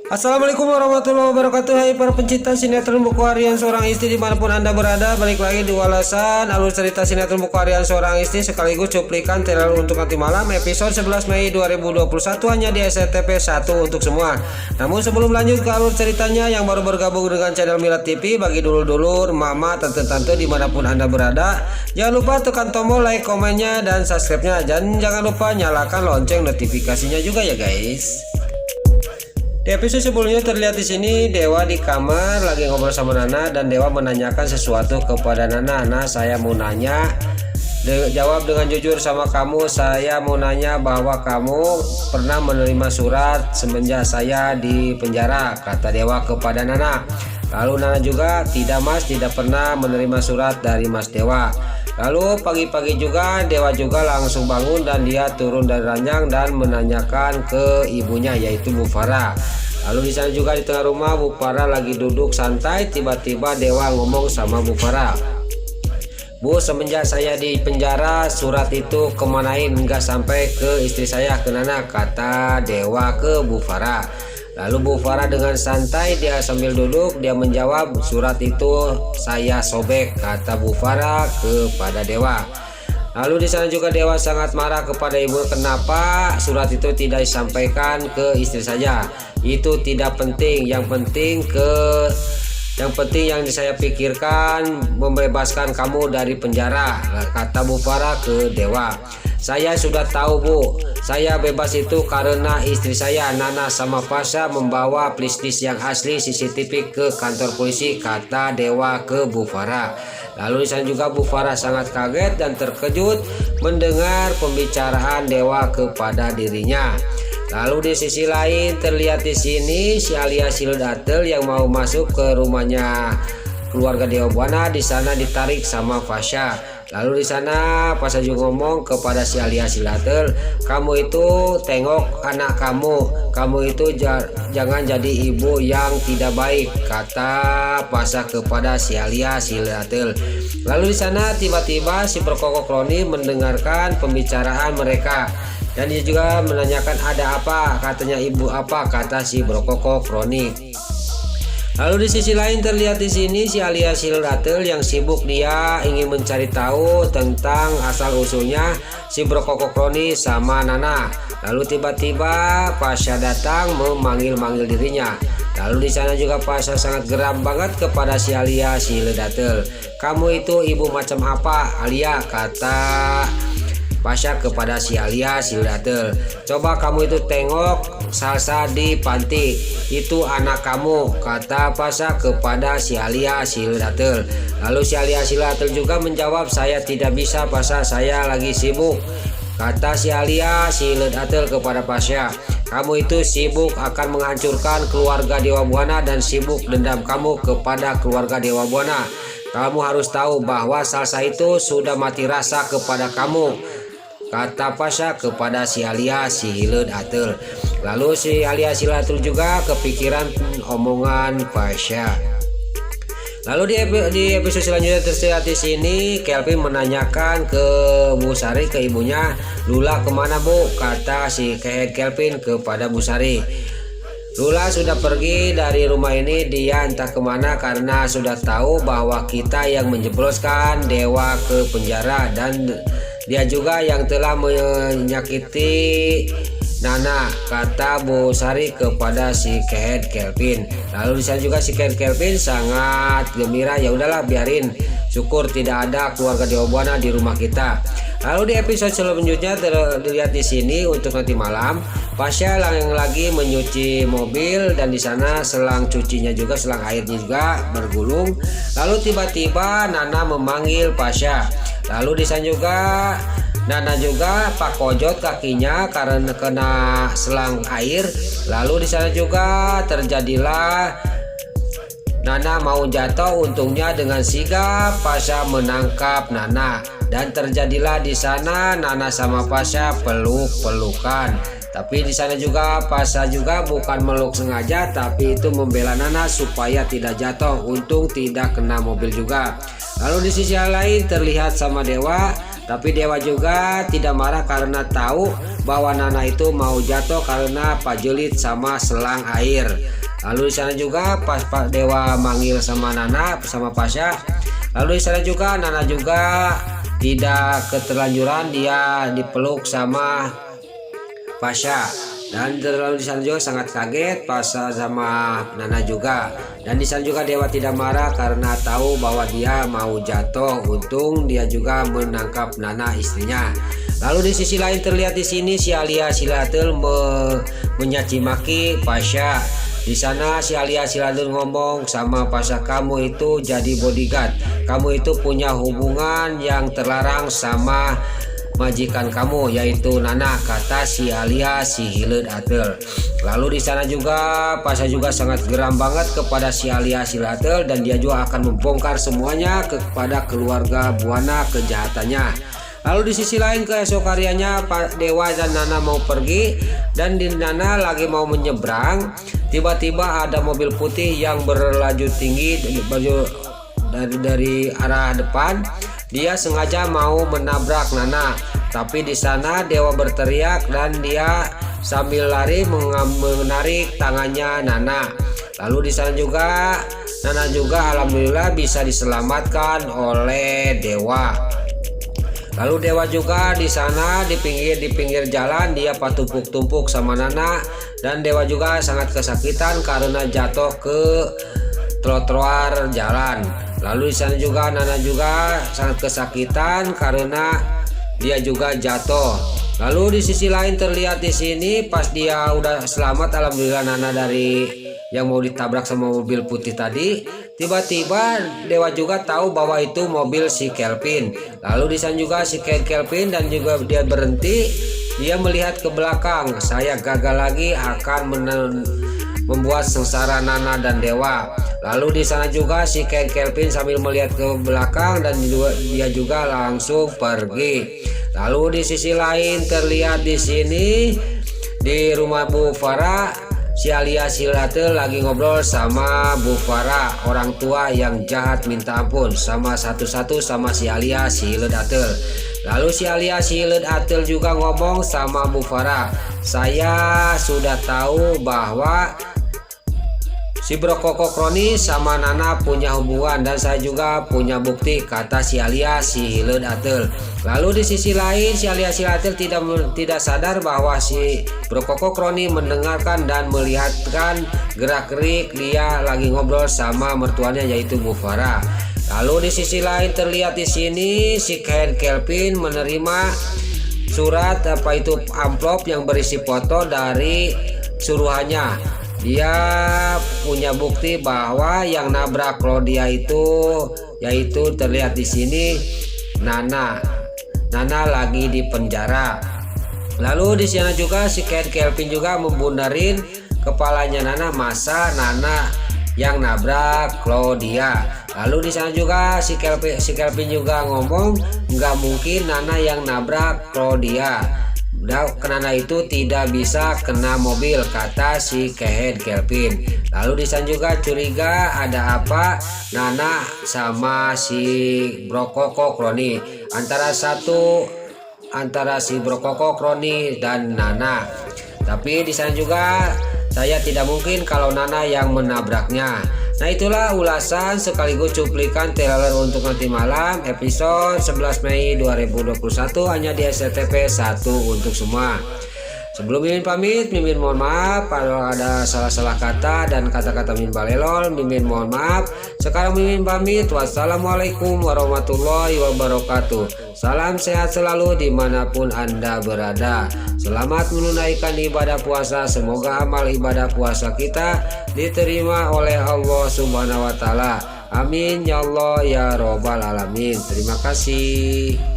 Assalamualaikum warahmatullahi wabarakatuh. Hai para pencinta sinetron buku harian seorang istri dimanapun anda berada, balik lagi di ulasan alur cerita sinetron buku harian seorang istri sekaligus cuplikan trailer untuk nanti malam episode 11 Mei 2021 hanya di SCTV 1 untuk semua. Namun sebelum lanjut ke alur ceritanya, yang baru bergabung dengan channel Mila TV, bagi dulur-dulur, mama, tante-tante dimanapun anda berada, jangan lupa tekan tombol like, komennya, dan subscribe-nya, dan jangan lupa nyalakan lonceng notifikasinya juga ya guys. Di episode sebelumnya terlihat di sini Dewa di kamar lagi ngobrol sama Nana, dan Dewa menanyakan sesuatu kepada Nana. Nah, saya mau nanya, jawab dengan jujur sama kamu. Saya mau nanya bahwa kamu pernah menerima surat semenjak saya di penjara, kata Dewa kepada Nana. Lalu Nana juga, tidak mas, tidak pernah menerima surat dari mas Dewa. Lalu pagi-pagi juga Dewa juga langsung bangun dan dia turun dari ranjang dan menanyakan ke ibunya, yaitu Bu Farah. Lalu di sana juga di tengah rumah Bu Farah lagi duduk santai, tiba-tiba Dewa ngomong sama Bu Farah, Bu, semenjak saya di penjara surat itu kemanain, nggak sampai ke istri saya, ke Nana, kata Dewa ke Bu Farah. Lalu Bu Farah dengan santai dia sambil duduk dia menjawab, surat itu saya sobek, kata Bu Farah kepada Dewa. Lalu di sana juga Dewa sangat marah kepada ibu, kenapa surat itu tidak disampaikan ke istri saja, itu tidak penting, yang penting yang saya pikirkan membebaskan kamu dari penjara, kata Bu Farah ke Dewa. Saya sudah tahu Bu, saya bebas itu karena istri saya Nana sama Pasha membawa flash yang asli CCTV ke kantor polisi, kata Dewa ke Bu Farah. Lalu di sana juga Bu Farah sangat kaget dan terkejut mendengar pembicaraan Dewa kepada dirinya. Lalu di sisi lain terlihat di sini si Alia Sildatel yang mau masuk ke rumahnya keluarga Dewa Buana, di sana ditarik sama Pasha. Lalu di sana Pasha juga ngomong kepada si Alia Sildatel, kamu itu tengok anak kamu itu jangan jadi ibu yang tidak baik, kata Pasha kepada si Alia Sildatel. Lalu di sana tiba-tiba si Berkokok Roni mendengarkan pembicaraan mereka. Dan dia juga menanyakan ada apa, katanya ibu apa, kata si Berkokok Roni. Lalu di sisi lain terlihat di sini si Alia Sildatel yang sibuk, dia ingin mencari tahu tentang asal usulnya si Berkokok Roni sama Nana. Lalu tiba-tiba Pasha datang memanggil-manggil dirinya. Lalu di sana juga Pasha sangat geram banget kepada si Alia Sildatel. Kamu itu ibu macam apa Alia, kata Pasha kepada si Alia Sildatel. Coba kamu itu tengok Salsa di panti, itu anak kamu, kata Pasha kepada si Alia Sildatel. Lalu si Alia Sildatel juga menjawab, saya tidak bisa Pasha, saya lagi sibuk, kata si Alia Sildatel kepada Pasha. Kamu itu sibuk akan menghancurkan keluarga Dewa Buana dan sibuk dendam kamu kepada keluarga Dewa Buana. Kamu harus tahu bahwa Salsa itu sudah mati rasa kepada kamu, kata Pasha kepada si Alia Sildatel. Lalu si Alia Sildatel juga kepikiran omongan Pasha. Lalu di episode selanjutnya terlihat di sini Kelvin menanyakan ke Bu Sari, ke ibunya, Lula kemana Bu, kata si Kelvin kepada Bu Sari. Lula sudah pergi dari rumah ini, dia entah kemana karena sudah tahu bahwa kita yang menjebloskan Dewa ke penjara, dan dia juga yang telah menyakiti Nana, kata Bu Sari kepada si Kelvin. Lalu di sana juga si Kelvin sangat gembira, ya udahlah biarin, syukur tidak ada keluarga Dewa Buana di rumah kita. Lalu di episode selanjutnya terlihat di sini untuk nanti malam Pasha yang lagi menyuci mobil, dan di sana selang cucinya juga, selang airnya juga bergulung. Lalu tiba-tiba Nana memanggil Pasha. Lalu di sana juga Nana juga Pak Kojot kakinya karena kena selang air. Lalu di sana juga terjadilah Nana mau jatuh, untungnya dengan sigap Pasha menangkap Nana, dan terjadilah di sana Nana sama Pasha peluk-pelukan. Tapi di sana juga Pasha juga bukan meluk sengaja, tapi itu membela Nana supaya tidak jatuh, untung tidak kena mobil juga. Lalu di sisi lain terlihat sama Dewa Tapi Dewa juga tidak marah karena tahu bahwa Nana itu mau jatuh karena pajelit sama selang air. Lalu di sana juga pas Pak Dewa manggil sama Nana sama Pasha. Lalu di sana juga Nana juga tidak keterlanjuran, dia dipeluk sama Pasha. Dan terlalu di sana juga sangat kaget Pasha sama Nana juga. Dan di sana juga Dewa tidak marah karena tahu bahwa dia mau jatuh. Untung dia juga menangkap Nana istrinya. Lalu di sisi lain terlihat di sini si Alia Silatul menyaci maki Pasha. Di sana si Alia Silatul ngomong sama Pasha, kamu itu jadi bodyguard, kamu itu punya hubungan yang terlarang sama majikan kamu yaitu Nana, kata si Alia si Hileud Ateul. Lalu di sana juga Pasha juga sangat geram banget kepada si Alia Silatul dan dia juga akan membongkar semuanya kepada keluarga Buana kejahatannya. Lalu di sisi lain keesok hariannya Pak Dewa dan Nana mau pergi dan di Nana lagi mau menyeberang. Tiba-tiba ada mobil putih yang berlaju tinggi dari arah depan. Dia sengaja mau menabrak Nana. Tapi di sana Dewa berteriak dan dia sambil lari menarik tangannya Nana. Lalu di sana juga Nana juga alhamdulillah bisa diselamatkan oleh Dewa. Lalu Dewa juga di sana di pinggir jalan dia patumpuk-tumpuk sama Nana dan Dewa juga sangat kesakitan karena jatuh ke trotoar jalan. Lalu di sana juga Nana juga sangat kesakitan karena dia juga jatuh. Lalu di sisi lain terlihat di sini pas dia udah selamat alhamdulillah Nana dari yang mau ditabrak sama mobil putih tadi. Tiba-tiba Dewa juga tahu bahwa itu mobil si Kelvin. Lalu di sana juga si Kelvin dan juga dia berhenti. Dia melihat ke belakang. Saya gagal lagi akan membuat sengsara Nana dan Dewa. Lalu di sana juga si Kelvin sambil melihat ke belakang dan dia juga langsung pergi. Lalu di sisi lain terlihat di sini di rumah Bu Farah, si Alia Silatul lagi ngobrol sama Bu Farah, orang tua yang jahat minta ampun sama satu-satu sama si Alia Silatul Atul. Lalu si Alia Silatul Atul juga ngomong sama Bu Farah, saya sudah tahu bahwa si Brokoko Kroni sama Nana punya hubungan dan saya juga punya bukti, kata si Alia Silatul Atul. Lalu di sisi lain si Alia Silatul tidak sadar bahwa si Brokoko Kroni mendengarkan dan melihatkan gerak-gerik dia lagi ngobrol sama mertuanya yaitu Bu Farah. Lalu di sisi lain terlihat di sini si Kelvin menerima surat amplop yang berisi foto dari suruhannya. Dia punya bukti bahwa yang nabrak Claudia itu yaitu terlihat di sini Nana lagi di penjara. Lalu di sana juga si Kelvin juga membundarin kepalanya Nana, masa Nana yang nabrak Claudia. Lalu di sana juga si Kelvin juga ngomong nggak mungkin Nana yang nabrak Claudia. Nana itu tidak bisa kena mobil, kata si Kelvin. Lalu di sana juga curiga ada apa Nana sama si Brokoko Kroni, antara si Brokoko Kroni dan Nana. Tapi di sana juga saya tidak mungkin kalau Nana yang menabraknya. Nah itulah ulasan sekaligus cuplikan trailer untuk nanti malam episode 11 Mei 2021 hanya di SCTV 1 untuk semua. Sebelum Mimin pamit, Mimin mohon maaf kalau ada salah-salah kata dan kata-kata Mimin balelol. Mimin mohon maaf. Sekarang Mimin pamit. Wassalamualaikum warahmatullahi wabarakatuh. Salam sehat selalu dimanapun Anda berada. Selamat menunaikan ibadah puasa. Semoga amal ibadah puasa kita diterima oleh Allah Subhanahu wa Ta'ala. Amin ya Allah ya Robbal Alamin. Terima kasih.